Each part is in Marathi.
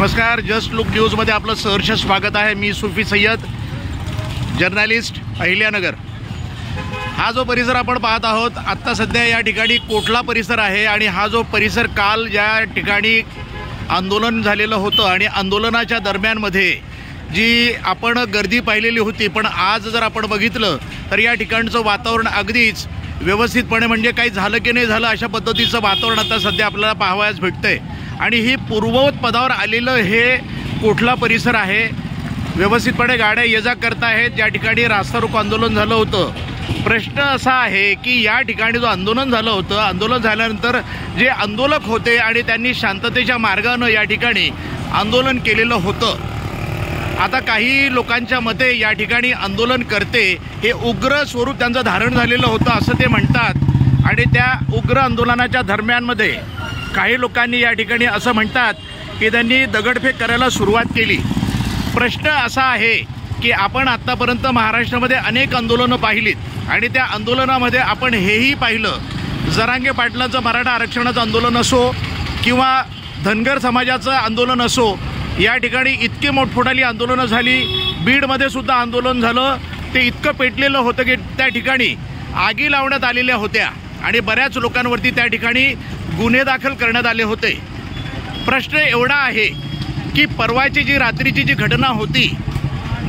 नमस्कार, जस्ट लुक न्यूजमध्ये आपलं सहर्ष स्वागत आहे। मी सुफी सय्यद, जर्नलिस्ट, अहिल्यानगर। हा जो परिसर आपण पाहत आहोत आत्ता सध्या या ठिकाणी कोटला परिसर आहे आणि हा जो परिसर काल ज्या ठिकाणी आंदोलन झालेलं होतं आणि आंदोलनाच्या दरम्यानमध्ये जी आपण गर्दी पाहिलेली होती, पण आज जर आपण बघितलं तर या ठिकाणचं वातावरण अगदीच व्यवस्थितपणे म्हणजे काही झालं की नाही झालं अशा पद्धतीचं वातावरण आता सध्या आपल्याला पाहावयास भेटतंय। आणि ही पूर्ववत पदावर आलेलं हे कोटला परिसर आहे। व्यवस्थितपणे गाड्या ये जा करत आहेत। ज्या ठिकाणी रास्ता रोको आंदोलन झालं होतं, प्रश्न असा आहे की या ठिकाणी जो आंदोलन झालं होतं, आंदोलन झाल्यानंतर जे आंदोलक होते आणि त्यांनी शांततेच्या मार्गानं या ठिकाणी आंदोलन केलेलं होतं। आता काही लोकांच्या मते या ठिकाणी आंदोलन करते हे उग्र स्वरूप त्यांचं धारण झालेलं होतं असं ते म्हणतात। आणि त्या उग्र आंदोलनाच्या दरम्यानमध्ये काही लोकांनी या ठिकाणी असं म्हणतात की त्यांनी दगडफेक करायला सुरुवात केली। प्रश्न असा आहे की आपण आत्तापर्यंत महाराष्ट्रामध्ये अनेक आंदोलनं पाहिलीत आणि त्या आंदोलनामध्ये आपण हेही पाहिलं, जरांगे पाटलांचं मराठा आरक्षणाचं आंदोलन असो किंवा धनगर समाजाचं आंदोलन असो, या ठिकाणी इतकी मोठमोठाली आंदोलनं झाली। बीडमध्ये सुद्धा आंदोलन झालं, ते इतकं पेटलेलं होतं की त्या ठिकाणी आगी लावण्यात आलेल्या होत्या आणि बऱ्याच लोकांवरती त्या ठिकाणी गुन्हे दाखल करण्यात आले होते। प्रश्न एवढा आहे की परवाची जी रात्रीची जी घटना होती,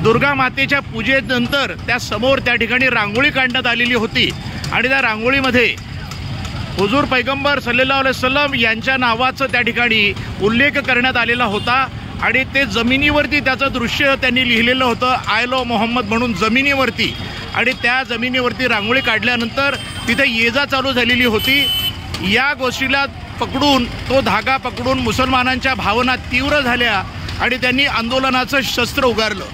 दुर्गा मातेच्या पूजेनंतर त्या समोर त्या ठिकाणी रांगोळी काढण्यात आलेली होती आणि त्या रांगोळीमध्ये हुजूर पैगंबर सल्लल्लाहु अलैहि वसल्लम यांच्या नावाचं त्या ठिकाणी उल्लेख करण्यात आलेला होता आणि ते जमिनीवरती त्याचं दृश्य त्यांनी लिहिलेलं होतं, आय लव्ह मोहम्मद म्हणून जमिनीवरती। आणि त्या जमिनीवरती रांगोळी काढल्यानंतर तिथे ये जा चालू झालेली होती। या गोष्टीला पकडून, तो धागा पकडून मुसलमानांच्या भावना तीव्र झाल्या आणि त्यांनी आंदोलनाचं शस्त्र उगारलं।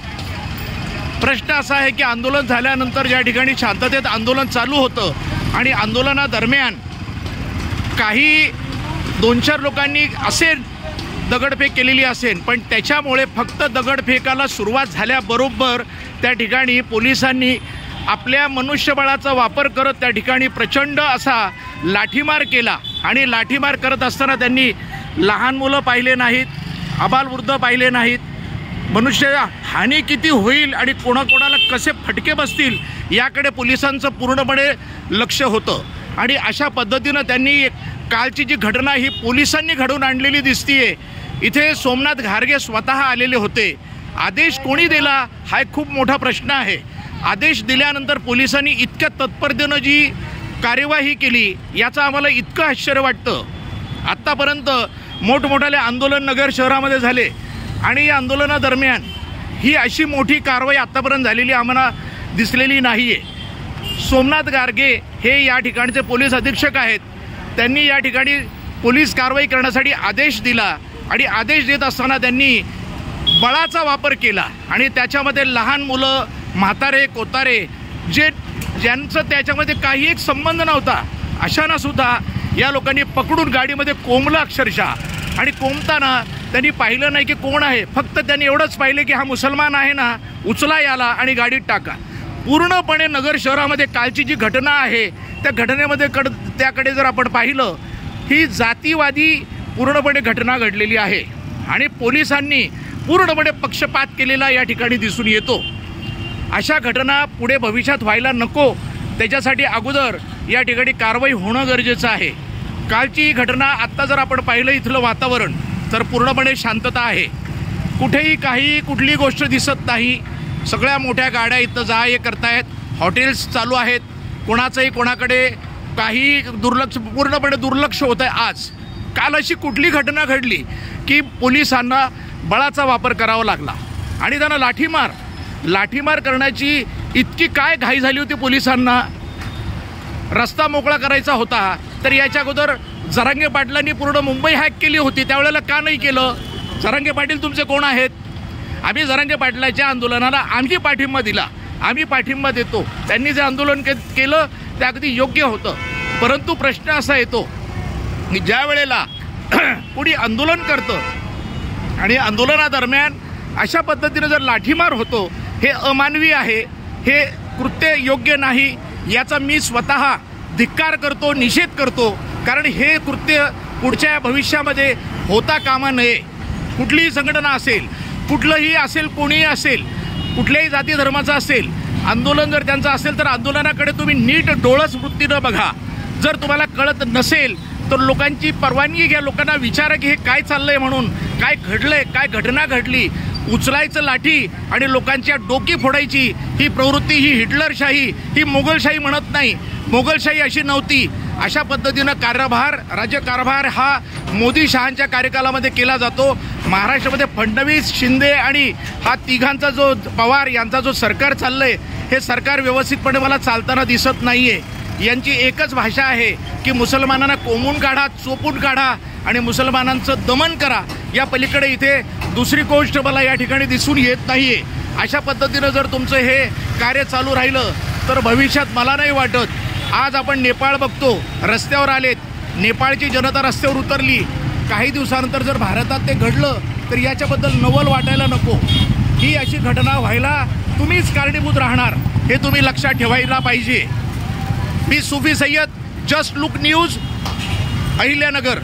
प्रश्न असा आहे की आंदोलन झाल्यानंतर ज्या ठिकाणी शांततेत आंदोलन चालू होतं आणि आंदोलनादरम्यान काही 2-4 लोकांनी असे दगडफेक केलेली असेल, पण त्याच्यामुळे फक्त दगडफेकाला सुरुवात झाल्याबरोबर त्या ठिकाणी पोलिसांनी आपल्या मनुष्यबळाचा वापर करत त्या ठिकाणी प्रचंड असा लाठीमार केला। आणि लाठीमार करत असताना त्यांनी लहान मुलं पाहिले नाहीत, आबालवृद्ध पाहिले नाहीत। मनुष्य हानी किती होईल आणि कोणाकोणाला कसे फटके बसतील याकडे पोलिसांचं पूर्णपणे लक्ष होतं। आणि अशा पद्धतीनं त्यांनी कालची जी घटना ही पोलिसांनी घडवून आणलेली दिसतीये। इथे सोमनाथ घारगे स्वतः आलेले होते। आदेश कोणी दिला हा एक खूप मोठा प्रश्न आहे। आदेश दिल्यानंतर पोलिसांनी इतक्या तत्परतेनं जी कार्यवाही केली याचं आम्हाला इतकं आश्चर्य वाटतं। आत्तापर्यंत मोठमोठाले आंदोलन नगर शहरामध्ये झाले आणि या आंदोलनादरम्यान ही अशी मोठी कारवाई आत्तापर्यंत झालेली आम्हाला दिसलेली नाही आहे। सोमनाथ घारगे हे या ठिकाणचे पोलीस अधीक्षक आहेत। त्यांनी या ठिकाणी पोलीस कारवाई करण्यासाठी आदेश दिला आणि आदेश देत असताना त्यांनी बळाचा वापर केला आणि त्याच्यामध्ये लहान मुलं, म्हातारे, कोतारे ज्यांचं त्याच्यामध्ये काही एक संबंध नव्हता अशांना सुद्धा या लोकांनी पकडून गाडीमध्ये कोंबलं अक्षरशः। आणि कोंबताना त्यांनी पाहिलं नाही की कोण आहे, फक्त त्यांनी एवढंच पाहिलं की हा मुसलमान आहे ना, उचला याला आणि गाडीत टाका। पूर्णपणे नगर शहरामध्ये कालची जी घटना आहे त्या घटनेमध्ये त्याकडे जर आपण पाहिलं, ही जातीवादी पूर्णपणे घटना घडलेली आहे आणि पोलिसांनी पूर्णपणे पक्षपात केलेला या ठिकाणी दिसून येतो। अशा घटना पुढे भविष्यात व्हायला नको, त्याच्यासाठी अगोदर या ठिकाणी कारवाई होणं गरजेचं आहे। कालची घटना आत्ता जर आपण पाहिलं इथलं वातावरण तर पूर्णपणे शांतता आहे, कुठेही कुठली गोष्ट दिसत नाही। सगळ्या मोठ्या गाड्या इथं जा ये करतायत, हॉटेल्स चालू आहेत, कोणाचंही कोणाकडे काही पूर्णपणे दुर्लक्ष होतं आहे। आज काल अशी कुठली घटना घडली की पोलिसांना बळाचा वापर करावा लागला आणि त्यांना लाठीमार करण्याची इतकी काय घाई झाली होती पोलिसांना। रस्ता मोकळा करायचा होता तर याच्या अगोदर जरांगे पाटलांनी पूर्ण मुंबई हॅक केली होती, त्यावेळेला का नाही केलं? जरांगे पाटील तुमचे कोण आहेत? आम्ही जरांगे पाटलाच्या आंदोलनाला आम्ही पाठिंबा दिला, आम्ही पाठिंबा देतो। त्यांनी जे आंदोलन केलं ते अगदी योग्य होतं, परंतु प्रश्न असा येतो की ज्या वेळेला कोणी आंदोलन करतं आणि आंदोलनादरम्यान अशा पद्धतीने जर लाठीमार होतो, हे अमानवी आहे, हे कृत्य योग्य नाही। याचा मी स्वतः धिक्कार करतो, निषेध करतो, कारण हे कृत्य पुढच्या भविष्यामध्ये होता कामा नये। कुठलीही संघटना असेल, कुठलंही असेल, कोणीही असेल, कुठल्याही जाती धर्माचं असेल, आंदोलन जर त्यांचं असेल तर आंदोलनाकडे तुम्ही नीट डोळस वृत्तीनं बघा. जर तुम्हाला कळत नसेल तर लोकांची परवानगी घ्या, लोकांना विचारा की हे काय चाललंय म्हणून, काय घडलंय, काय घटना घडली. उचलायचं लाठी आणि लोकांच्या डोकी फोडायची ही प्रवृत्ती, ही हिटलरशाही, ही मोगलशाही म्हणत नाही. मोगलशाही अशी नव्हती. अशा पद्धतीनं राज्यकारभार हा मोदी शहांच्या कार्यकालामध्ये केला जातो. महाराष्ट्रामध्ये फडणवीस, शिंदे आणि हा तिघांचा जो पवार यांचा जो सरकार चाललंय, हे सरकार व्यवस्थितपणे मला चालताना दिसत नाहीये. यांची एकच भाषा आहे की मुसलमानांना कोंबून काढा, चोपून काढा आणि मुसलमानांचं दमन करा. या पलीकडे इथे दुसरी गोष्ट मला या ठिकाणी दिसून येत नाहीये. अशा पद्धतीनं जर तुमचं हे कार्य चालू राहिलं तर भविष्यात मला नाही वाटत. आज आपण नेपाळ बघतो, रस्त्यावर आलेत, नेपाळची जनता रस्त्यावर उतरली. काही दिवसानंतर जर भारतात ते घडलं तर याच्याबद्दल नवल वाटायला नको. ही अशी घटना व्हायला तुम्हीच कारणीभूत राहणार, हे तुम्ही लक्षात ठेवायला पाहिजे. मी Sufi Syed, just look news, Ahilyanagar.